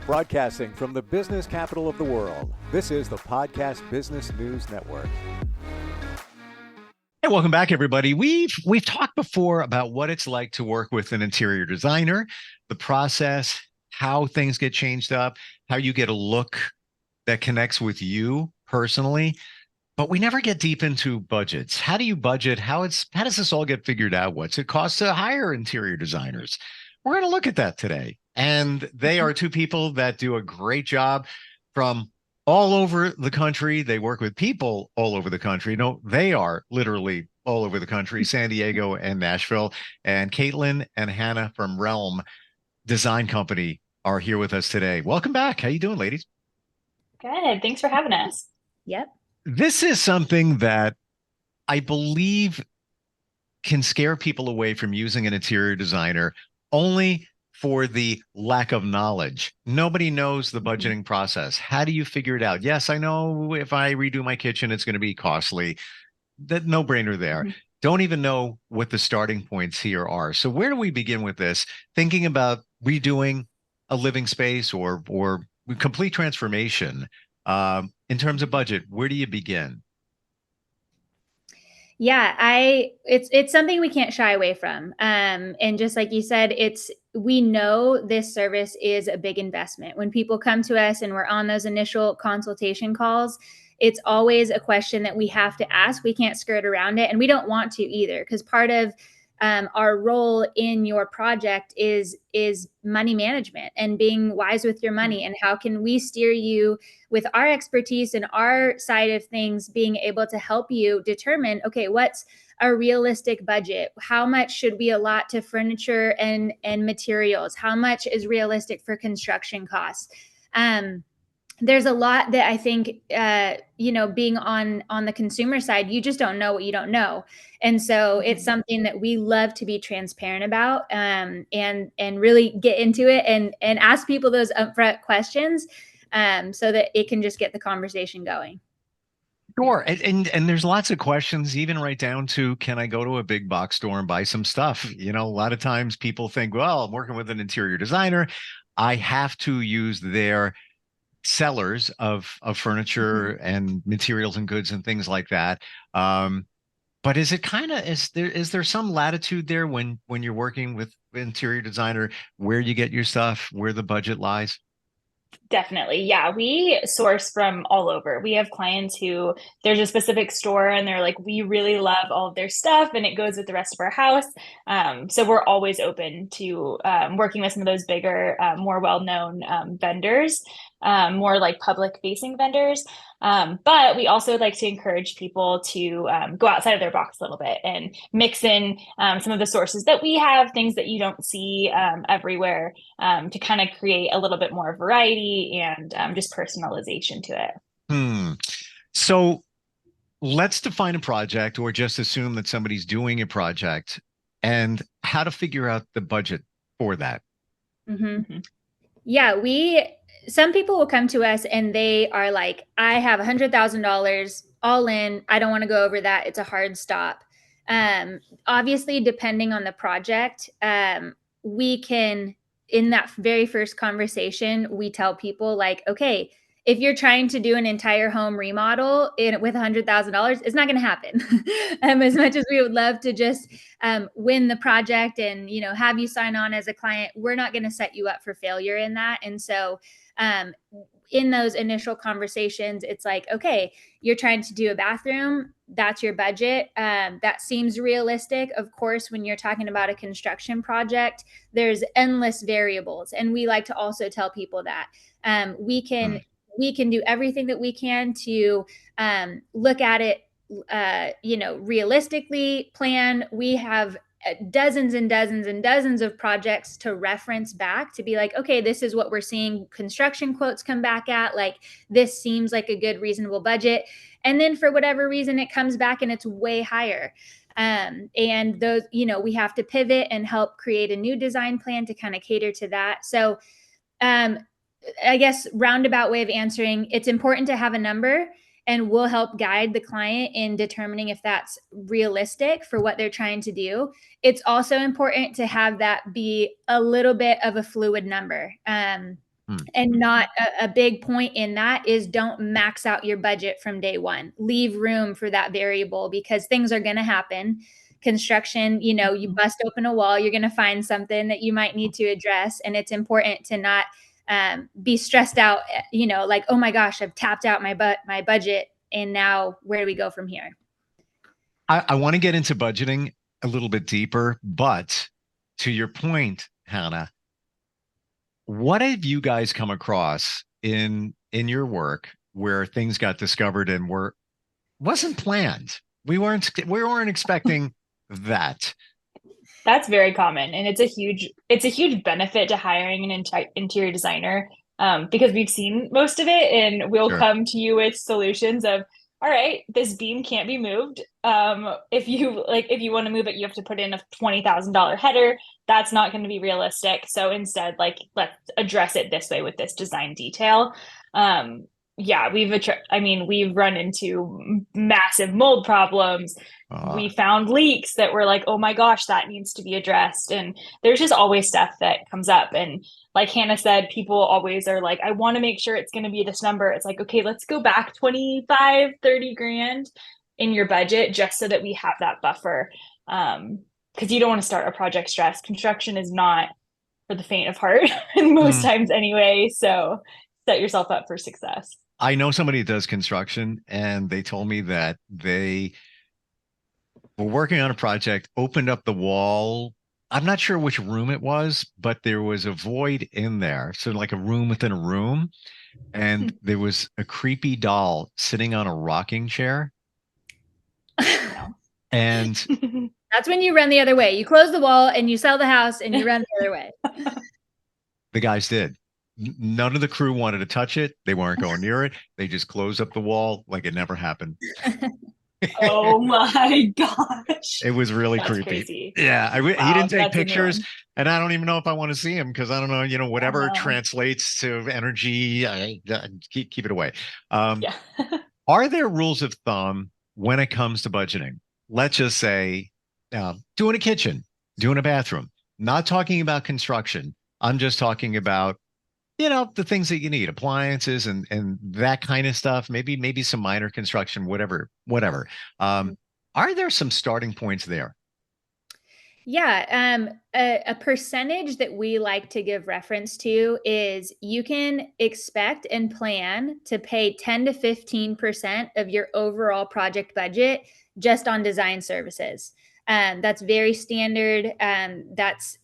Broadcasting from the business capital of the world, this is the Podcast Business News Network. Hey, welcome back, everybody. We've talked before about what it's like to work with an interior designer, the process, how things get changed up, how you get a look that connects with you personally. But we never get deep into budgets. How do you budget? How does this all get figured out? What's it cost to hire interior designers? We're going to look at that today. And they are two people that do a great job from all over the country. They work with people all over the country. No, they are literally all over the country, San Diego and Nashville. And Caitlin and Hannah from Realm Design Company are here with us today. Welcome back. How you doing, ladies? Good. Thanks for having us. Yep. This is something that I believe can scare people away from using an interior designer only for the lack of knowledge. Nobody knows the budgeting process. How do you figure it out? Yes, I know if I redo my kitchen, it's going to be costly. That no brainer there. Don't even know what the starting points here are. So where do we begin with this? Thinking about redoing a living space or complete transformation. In terms of budget, where do you begin? Yeah, it's something we can't shy away from. And just like you said, we know this service is a big investment. When people come to us and we're on those initial consultation calls, it's always a question that we have to ask. We can't skirt around it, and we don't want to either, because part of our role in your project is money management and being wise with your money. And how can we steer you with our expertise and our side of things, being able to help you determine, okay, what's a realistic budget? How much should we allot to furniture and materials? How much is realistic for construction costs? There's a lot that I think, being on the consumer side, you just don't know what you don't know. And so it's something that we love to be transparent about, and really get into it and ask people those upfront questions, so that it can just get the conversation going. Sure. And there's lots of questions, even right down to, can I go to a big box store and buy some stuff? A lot of times people think, well, I'm working with an interior designer, I have to use their sellers of furniture and materials and goods and things like that. But is there some latitude there when you're working with interior designer, where you get your stuff, where the budget lies? Definitely. Yeah. We source from all over. We have clients who there's a specific store and they're like, we really love all of their stuff and it goes with the rest of our house. So we're always open to working with some of those bigger, more well-known vendors, more like public facing vendors. But we also like to encourage people to go outside of their box a little bit and mix in some of the sources that we have, things that you don't see everywhere, to kind of create a little bit more variety and just personalization to it. So let's define a project, or just assume that somebody's doing a project, and how to figure out the budget for that. Yeah, some people will come to us and they are like, I have $100,000 all in. I don't want to go over that. It's a hard stop. Obviously, depending on the project, we can, in that very first conversation, we tell people like, okay, if you're trying to do an entire home remodel with $100,000, it's not going to happen. As much as we would love to just win the project and have you sign on as a client, we're not going to set you up for failure in that. And so in those initial conversations, it's like, okay, you're trying to do a bathroom. That's your budget. That seems realistic. Of course, when you're talking about a construction project, there's endless variables. And we like to also tell people that we can do everything that we can to look at it, realistically plan. We have dozens and dozens and dozens of projects to reference back to be like, okay, this is what we're seeing construction quotes come back at. Like, this seems like a good, reasonable budget. And then for whatever reason, it comes back and it's way higher. And those, we have to pivot and help create a new design plan to kind of cater to that. So I guess roundabout way of answering, it's important to have a number, and we'll help guide the client in determining if that's realistic for what they're trying to do. It's also important to have that be a little bit of a fluid number. And not a big point in that is don't max out your budget from day one. Leave room for that variable because things are going to happen. Construction, you bust open a wall, you're going to find something that you might need to address. And it's important to not be stressed out, like, oh my gosh, I've tapped out my budget. And now where do we go from here? I want to get into budgeting a little bit deeper, but to your point, Hannah, what have you guys come across in your work where things got discovered and wasn't planned? We weren't expecting that. That's very common, and it's a huge benefit to hiring an interior designer, because we've seen most of it, and we'll Sure. come to you with solutions of, all right, this beam can't be moved. If you want to move it, you have to put in a $20,000 header. That's not going to be realistic. So instead, let's address it this way with this design detail. Yeah, we've run into massive mold problems. We found leaks that were like, oh my gosh, that needs to be addressed. And there's just always stuff that comes up. And like Hannah said, people always are like, I want to make sure it's going to be this number. It's like, okay, let's go back 25, 30 grand in your budget just so that we have that buffer. Because you don't want to start a project stress. Construction is not for the faint of heart most times anyway. So set yourself up for success. I know somebody that does construction, and they told me that they were working on a project, opened up the wall. I'm not sure which room it was, but there was a void in there. So like a room within a room. And there was a creepy doll sitting on a rocking chair. And that's when you run the other way. You close the wall and you sell the house and you run the other way. The guys did. None of the crew wanted to touch it. They weren't going near it. They just closed up the wall like it never happened. Oh my gosh. It was really That's creepy. Crazy. Yeah. Wow, he didn't take pictures, and I don't even know if I want to see him because I don't know, whatever translates to energy, keep it away. Yeah. Are there rules of thumb when it comes to budgeting? Let's just say doing a kitchen, doing a bathroom, not talking about construction. I'm just talking about, the things that you need, appliances and that kind of stuff, maybe some minor construction, whatever. Are there some starting points there? Yeah. A percentage that we like to give reference to is you can expect and plan to pay 10 to 15% of your overall project budget just on design services. That's very standard. That's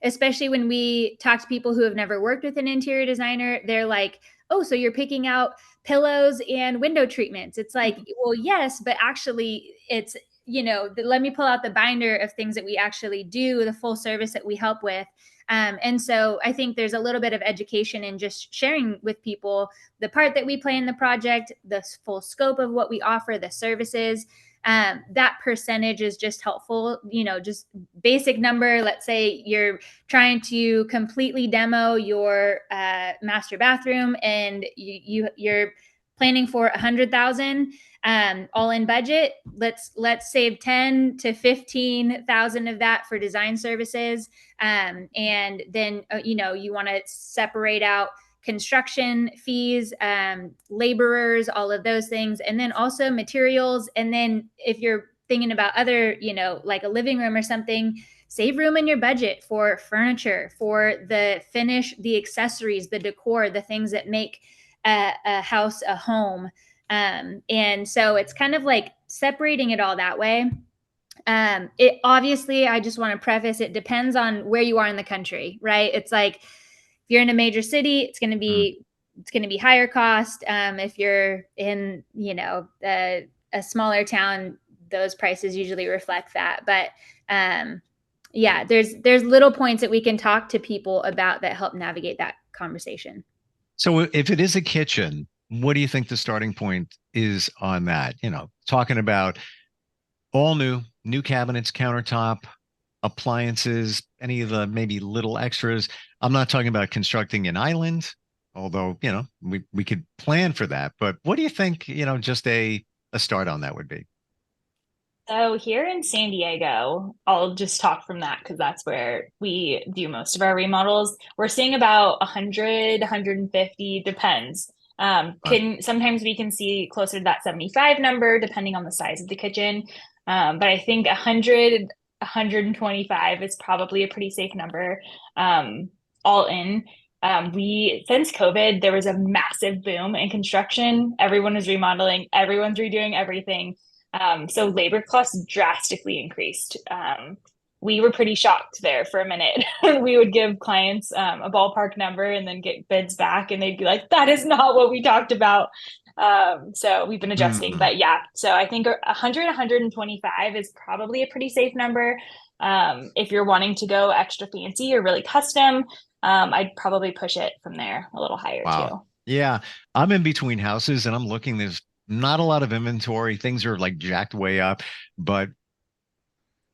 especially when we talk to people who have never worked with an interior designer, they're like, oh, so you're picking out pillows and window treatments. It's like, well, yes, but actually it's, let me pull out the binder of things that we actually do, the full service that we help with. And so I think there's a little bit of education in just sharing with people the part that we play in the project, the full scope of what we offer, the services. That percentage is just helpful, just basic number. Let's say you're trying to completely demo your master bathroom and you're planning for 100,000 all in budget. Let's save 10 to 15,000 of that for design services. And then, you want to separate out construction fees, laborers, all of those things, and then also materials. And then if you're thinking about other, like a living room or something, save room in your budget for furniture, for the finish, the accessories, the decor, the things that make a house a home. And so it's kind of like separating it all that way. It obviously, I just want to preface, it depends on where you are in the country, right? It's like, if you're in a major city, it's going to be higher cost. If you're in, a smaller town, those prices usually reflect that. But yeah, there's little points that we can talk to people about that help navigate that conversation. So if it is a kitchen, what do you think the starting point is on that? Talking about all new cabinets, countertop, appliances, any of the maybe little extras. I'm not talking about constructing an island, although, we could plan for that. But what do you think, just a start on that would be? So here in San Diego, I'll just talk from that because that's where we do most of our remodels. We're seeing about 100, 150, depends. Right. Can sometimes we can see closer to that 75 number depending on the size of the kitchen. But I think 100, 125 is probably a pretty safe number, all in. We since COVID, there was a massive boom in construction. Everyone was remodeling, everyone's redoing everything. So labor costs drastically increased. We were pretty shocked there for a minute. We would give clients a ballpark number and then get bids back, and they'd be like, "That is not what we talked about." So we've been adjusting, Mm. but yeah. So I think 100, 125 is probably a pretty safe number. If you're wanting to go extra fancy or really custom, I'd probably push it from there a little higher Wow. too. Yeah. I'm in between houses and I'm looking, there's not a lot of inventory. Things are like jacked way up. But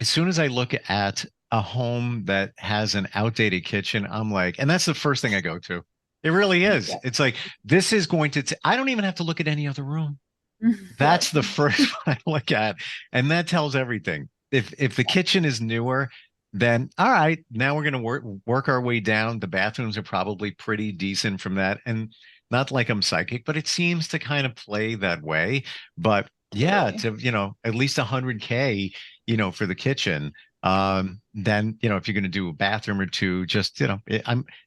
as soon as I look at a home that has an outdated kitchen, I'm like, and that's the first thing I go to. It really is. Yeah. It's like, this is going to, I don't even have to look at any other room. Right. That's the first one I look at. And that tells everything. If the kitchen is newer, then all right, now we're going to work our way down. The bathrooms are probably pretty decent from that. And not like I'm psychic, but it seems to kind of play that way. But yeah, Totally. to, at least 100K, for the kitchen. Then, if you're going to do a bathroom or two, just,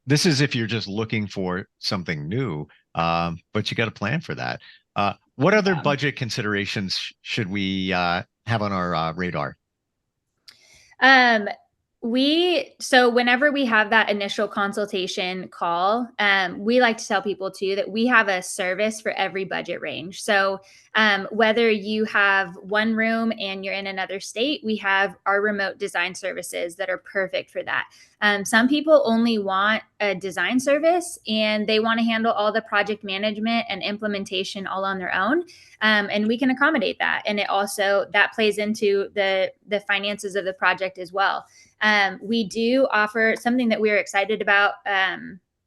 this is if you're just looking for something new. But you got to plan for that. What other Yeah. budget considerations should we have on our radar? Um, so whenever we have that initial consultation call, we like to tell people too that we have a service for every budget range. So whether you have one room and you're in another state, we have our remote design services that are perfect for that. Some people only want a design service and they want to handle all the project management and implementation all on their own. And we can accommodate that. And it also, that plays into the finances of the project as well. We do offer something that we're excited about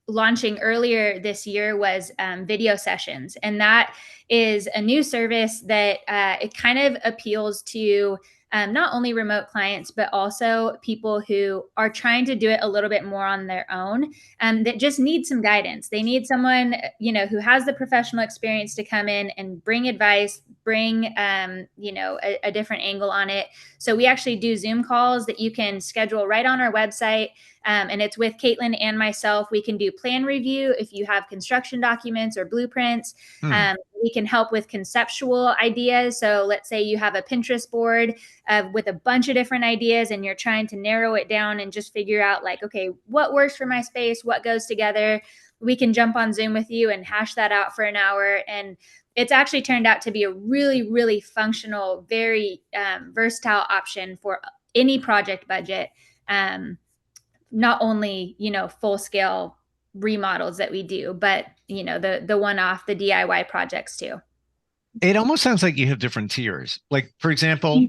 launching earlier this year was video sessions. And that is a new service that it kind of appeals to not only remote clients, but also people who are trying to do it a little bit more on their own, that just need some guidance. They need someone, who has the professional experience to come in and bring advice, bring, a different angle on it. So we actually do Zoom calls that you can schedule right on our website. And it's with Caitlin and myself. We can do plan review if you have construction documents or blueprints. We can help with conceptual ideas. So let's say you have a Pinterest board with a bunch of different ideas and you're trying to narrow it down and just figure out like, okay, what works for my space? What goes together? We can jump on Zoom with you and hash that out for an hour. And it's actually turned out to be a really, really functional, very versatile option for any project budget. Not only, full scale remodels that we do, but, the one-off, the DIY projects too. It almost sounds like you have different tiers. Like, for example,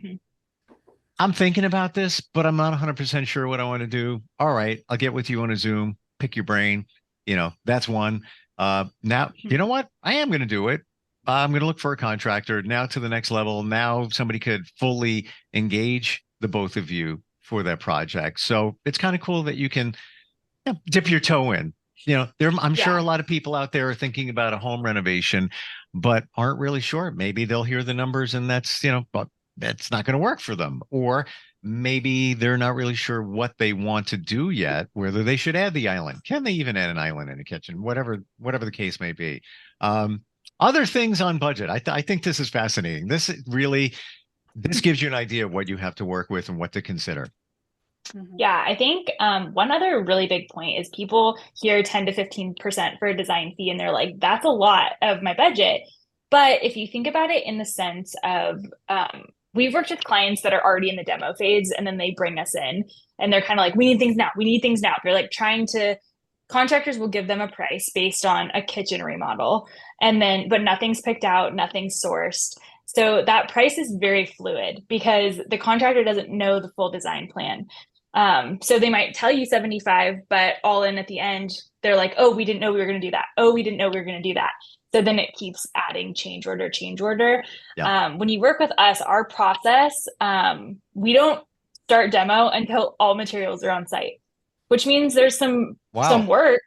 I'm thinking about this, but I'm not 100% sure what I want to do. All right, I'll get with you on a Zoom, pick your brain. That's one. Now, you know what? I am going to do it. I'm going to look for a contractor now to the next level. Now somebody could fully engage the both of you for that project. So it's kind of cool that you can dip your toe in. I'm sure a lot of people out there are thinking about a home renovation, but aren't really sure. Maybe they'll hear the numbers and that's, but that's not going to work for them. Or maybe they're not really sure what they want to do yet, whether they should add the island. Can they even add an island in a kitchen? Whatever the case may be. Other things on budget. I think this is fascinating. This gives you an idea of what you have to work with and what to consider. Yeah, I think one other really big point is people hear 10 to 15% for a design fee and they're like, that's a lot of my budget. But if you think about it in the sense of we've worked with clients that are already in the demo phase and then they bring us in and they're kind of like, we need things now. We need things now. They're like contractors will give them a price based on a kitchen remodel but nothing's picked out, nothing's sourced. So that price is very fluid because the contractor doesn't know the full design plan. So they might tell you 75, but all in at the end, they're like, oh, we didn't know we were going to do that. Oh, we didn't know we were going to do that. So then it keeps adding change order. Yeah. When you work with us, our process, we don't start demo until all materials are on site, which means there's some Wow. work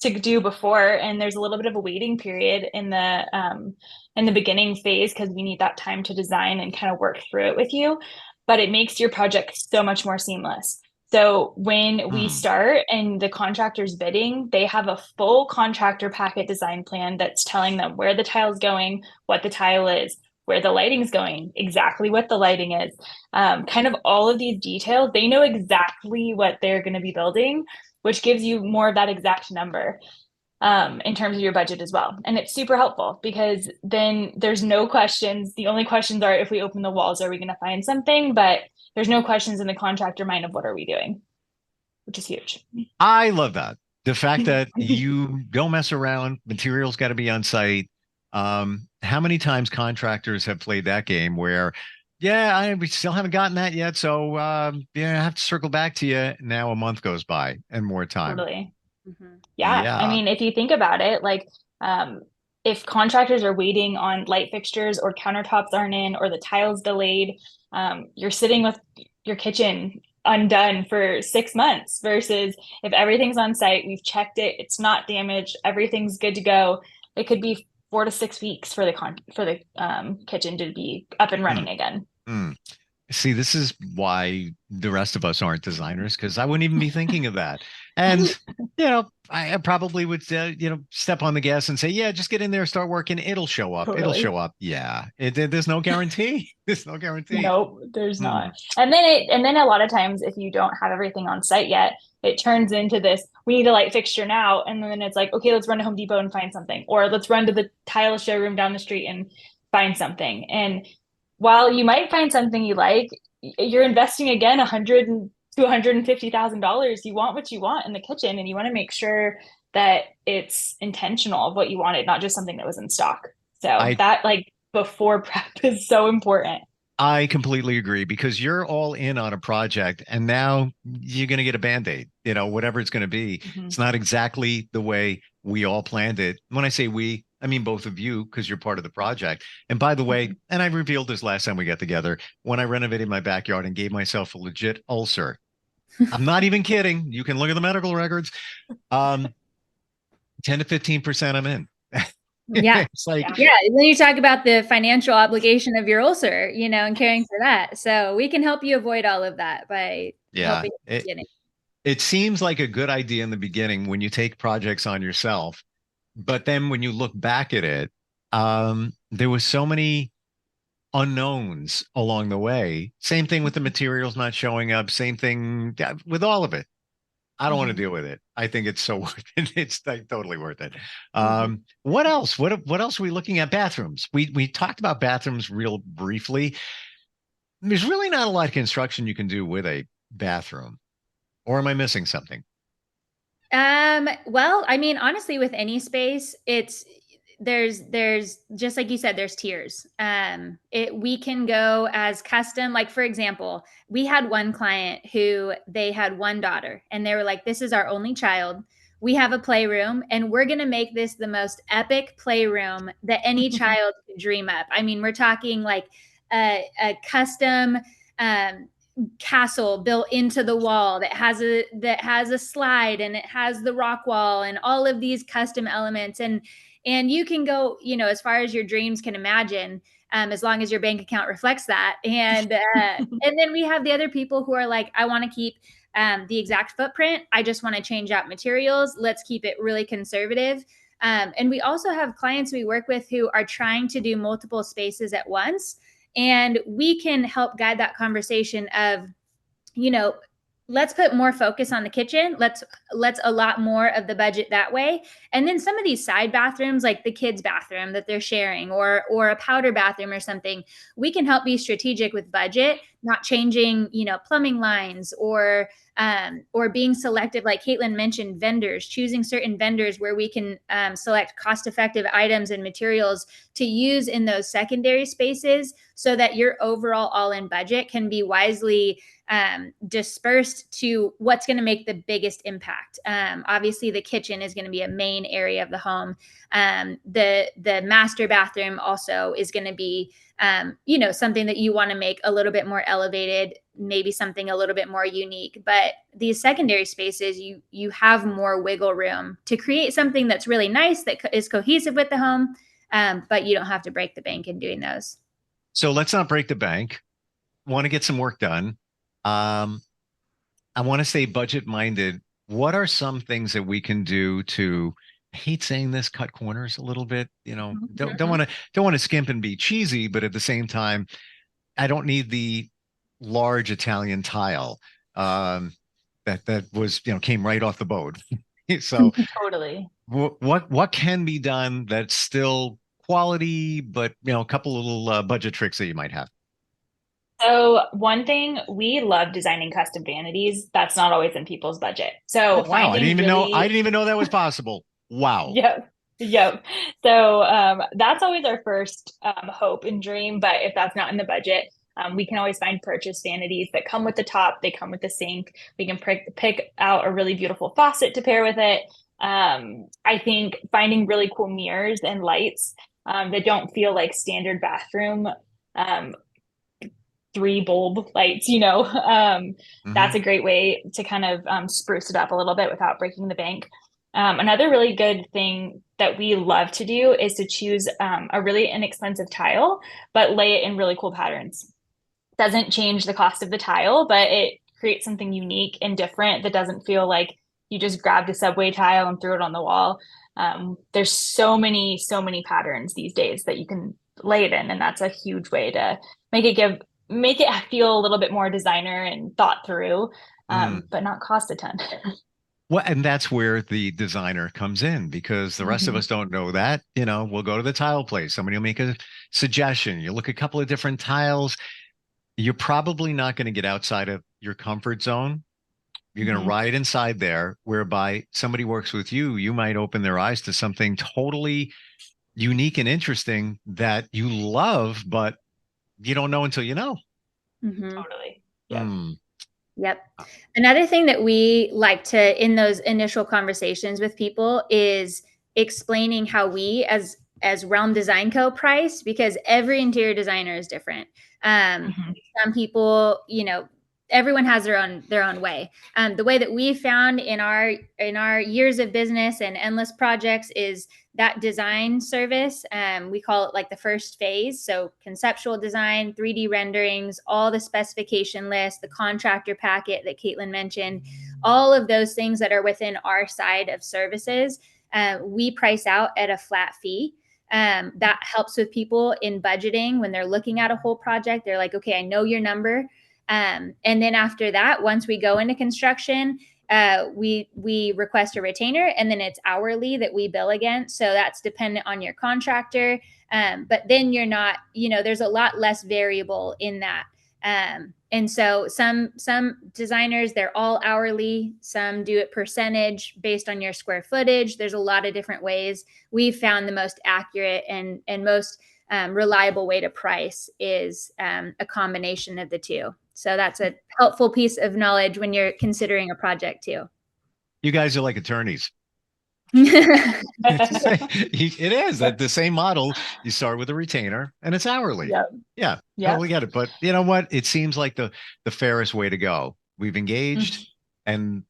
to do before, and there's a little bit of a waiting period in the beginning phase because we need that time to design and kind of work through it with you. But it makes your project so much more seamless. So when we start and the contractor's bidding, they have a full contractor packet design plan that's telling them where the tile's going, what the tile is, where the lighting's going, exactly what the lighting is, kind of all of these details. They know exactly what they're going to be building, which gives you more of that exact number in terms of your budget as well. And it's super helpful because then there's no questions. The only questions are if we open the walls, are we going to find something? But there's no questions in the contractor mind of what are we doing, which is huge. I love that. The fact that you don't mess around, materials got to be on site. How many times contractors have played that game where, yeah, we still haven't gotten that yet. So, yeah, I have to circle back to you. Now a month goes by and more time. Totally. Mm-hmm. Yeah. Yeah. I mean, if you think about it, like if contractors are waiting on light fixtures or countertops aren't in or the tiles delayed, you're sitting with your kitchen undone for 6 months versus if everything's on site, we've checked it, it's not damaged, everything's good to go. It could be 4 to 6 weeks for the kitchen to be up and running again. See, this is why the rest of us aren't designers, because I wouldn't even be thinking of that. And, I probably would, step on the gas and say, yeah, just get in there, start working. It'll show up. It'll Totally. show up. Yeah. There's no guarantee. There's no guarantee. Nope, there's Hmm. not. And then a lot of times if you don't have everything on site yet, it turns into this, we need a light fixture now. And then it's like, okay, let's run to Home Depot and find something. Or let's run to the tile showroom down the street and find something. And while you might find something you like, you're investing again to $150,000. You want what you want in the kitchen, and you want to make sure that it's intentional of what you wanted, not just something that was in stock. So that like before prep is so important. I completely agree, because you're all in on a project and now you're going to get a Band-Aid, whatever it's going to be. It's not exactly the way we all planned it. When I say we, I mean both of you, because you're part of the project. And by the way, and I revealed this last time we got together, when I renovated my backyard and gave myself a legit ulcer. I'm not even kidding. You can look at the medical records. 10 to 15% I'm in. Yeah. It's like, yeah. And then you talk about the financial obligation of your ulcer, and caring for that. So we can help you avoid all of that by helping you at the beginning. It seems like a good idea in the beginning when you take projects on yourself, but then when you look back at it, there was so many unknowns along the way. Same thing with the materials not showing up. Same thing with all of it. I don't want to deal with it. I think it's so worth it. It's like totally worth it. What else? What else are we looking at? Bathrooms. We talked about bathrooms real briefly. There's really not a lot of construction you can do with a bathroom. Or am I missing something? Well, I mean, honestly, with any space, there's just like you said, there's tiers. We can go as custom, like for example, we had one client who they had one daughter and they were like, this is our only child. We have a playroom and we're going to make this the most epic playroom that any child could dream up. I mean, we're talking like a custom, castle built into the wall that has a slide and it has the rock wall and all of these custom elements, and you can go as far as your dreams can imagine, as long as your bank account reflects that. And and then we have the other people who are like, I want to keep the exact footprint, I just want to change out materials, let's keep it really conservative. And we also have clients we work with who are trying to do multiple spaces at once. And we can help guide that conversation of, let's put more focus on the kitchen. Let's allot more of the budget that way. And then some of these side bathrooms, like the kids' bathroom that they're sharing or a powder bathroom or something, we can help be strategic with budget not changing, plumbing lines, or being selective, like Caitlin mentioned, vendors, choosing certain vendors where we can select cost-effective items and materials to use in those secondary spaces, so that your overall all-in budget can be wisely dispersed to what's going to make the biggest impact. Obviously, the kitchen is going to be a main area of the home. The master bathroom also is going to be, something that you want to make a little bit more elevated, maybe something a little bit more unique. But these secondary spaces, you have more wiggle room to create something that's really nice, that is cohesive with the home, but you don't have to break the bank in doing those. So let's not break the bank. Want to get some work done. I want to stay budget minded. What are some things that we can do to, I hate saying this, cut corners a little bit? Don't want to skimp and be cheesy, but at the same time, I don't need the large Italian tile that was, came right off the boat. So Totally. what can be done that's still quality, but a couple little budget tricks that you might have? So one thing, we love designing custom vanities. That's not always in people's budget. So wow, I didn't really... even know that was possible. Wow. Yep. So that's always our first hope and dream. But if that's not in the budget, we can always find purchase vanities that come with the top. They come with the sink. We can pick out a really beautiful faucet to pair with it. I think finding really cool mirrors and lights that don't feel like standard bathroom 3 bulb lights, that's a great way to kind of spruce it up a little bit without breaking the bank. Another really good thing that we love to do is to choose a really inexpensive tile, but lay it in really cool patterns. Doesn't change the cost of the tile, but it creates something unique and different that doesn't feel like you just grabbed a subway tile and threw it on the wall. There's so many patterns these days that you can lay it in, and that's a huge way to make it feel a little bit more designer and thought through, but not cost a ton. Well, and that's where the designer comes in, because the rest of us don't know that. We'll go to the tile place. Somebody will make a suggestion. You look at a couple of different tiles. You're probably not going to get outside of your comfort zone. You're going to ride inside there, whereby somebody works with you. You might open their eyes to something totally unique and interesting that you love, but you don't know until you know. Totally. Yep. Another thing that we like to, in those initial conversations with people, is explaining how we as Realm Design Co. price, because every interior designer is different. Some people, everyone has their own way. The way that we found in our years of business and endless projects is that design service. We call it like the first phase. So conceptual design, 3D renderings, all the specification list, the contractor packet that Caitlin mentioned, all of those things that are within our side of services, we price out at a flat fee. That helps with people in budgeting when they're looking at a whole project. They're like, okay, I know your number. And then after that, once we go into construction, we request a retainer, and then it's hourly that we bill against. So that's dependent on your contractor. But then you're not, there's a lot less variable in that. And so some designers, they're all hourly. Some do it percentage based on your square footage. There's a lot of different ways. We've found the most accurate and most reliable way to price is a combination of the two. So that's a helpful piece of knowledge when you're considering a project too. You guys are like attorneys. It is that the same model. You start with a retainer and it's hourly. Yeah, totally get it. But you know what? It seems like the fairest way to go. We've engaged and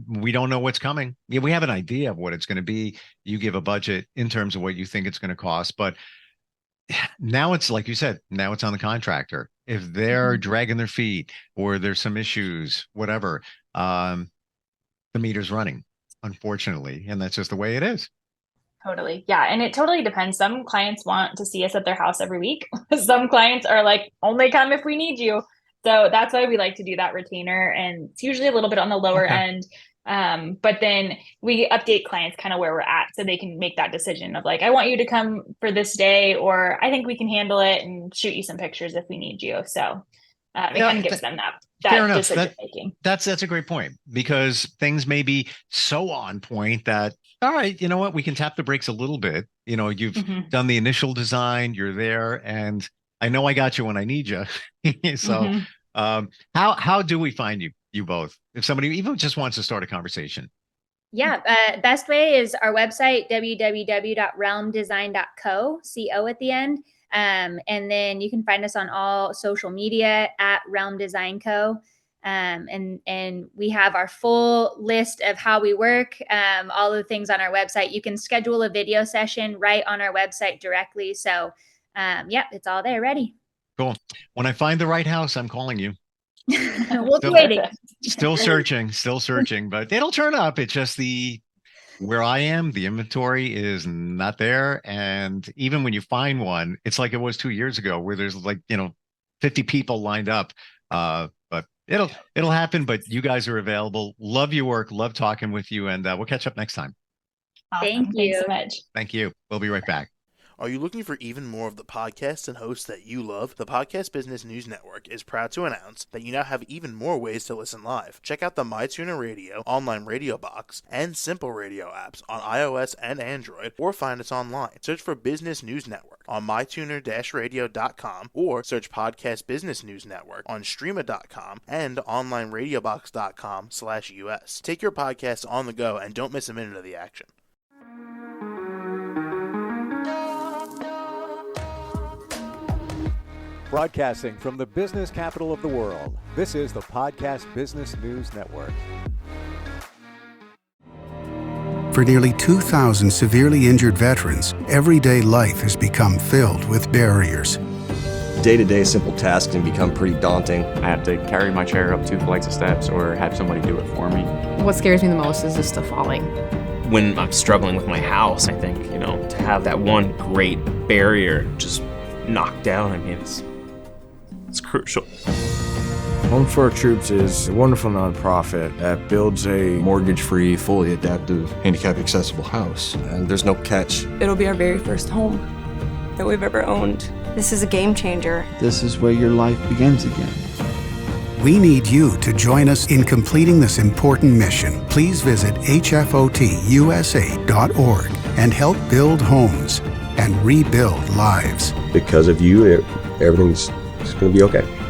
we don't know what's coming. Yeah, we have an idea of what it's going to be. You give a budget in terms of what you think it's going to cost, but now it's like you said, now it's on the contractor. If they're dragging their feet or there's some issues, whatever, the meter's running, unfortunately. And that's just the way it is. Totally. Yeah. And it totally depends. Some clients want to see us at their house every week. Some clients are like, only come if we need you. So that's why we like to do that retainer. And it's usually a little bit on the lower end. But then we update clients kind of where we're at so they can make that decision of like, I want you to come for this day, or I think we can handle it and shoot you some pictures if we need you. So It kind of gives them fair that enough. decision making. That's a great point, because things may be so on point that, all right, you know what, we can tap the brakes a little bit. You know, you've done the initial design, you're there, and I know I got you when I need you. So how do we find you both, if somebody even just wants to start a conversation? Yeah, best way is our website, www.realmdesign.co, CO at the end. And then you can find us on all social media at Realm Design Co. And we have our full list of how we work, all the things on our website. You can schedule a video session right on our website directly. So it's all there ready. Cool. When I find the right house, I'm calling you. We'll be waiting. Still searching, but it'll turn up. It's just where I am, the inventory is not there. And even when you find one, it's like it was 2 years ago, where there's 50 people lined up. But it'll happen. But you guys are available. Love your work. Love talking with you. And we'll catch up next time. Awesome. Thank you Thanks so much. Thank you. We'll be right back. Are you looking for even more of the podcasts and hosts that you love? The Podcast Business News Network is proud to announce that you now have even more ways to listen live. Check out the MyTuner Radio, online radio box, and Simple Radio apps on iOS and Android, or find us online. Search for Business News Network on mytuner-radio.com, or search Podcast Business News Network on streama.com and onlineradiobox.com/US. Take your podcast on the go and don't miss a minute of the action. Broadcasting from the business capital of the world, this is the Podcast Business News Network. For nearly 2,000 severely injured veterans, everyday life has become filled with barriers. Day-to-day simple tasks can become pretty daunting. I have to carry my chair up 2 flights of steps or have somebody do it for me. What scares me the most is just the falling. When I'm struggling with my house, I think, to have that one great barrier just knocked down, I mean, it's crucial. Home for Our Troops is a wonderful nonprofit that builds a mortgage-free, fully adaptive, handicap-accessible house. And there's no catch. It'll be our very first home that we've ever owned. This is a game changer. This is where your life begins again. We need you to join us in completing this important mission. Please visit hfotusa.org and help build homes and rebuild lives. Because of you, everything's going to be okay.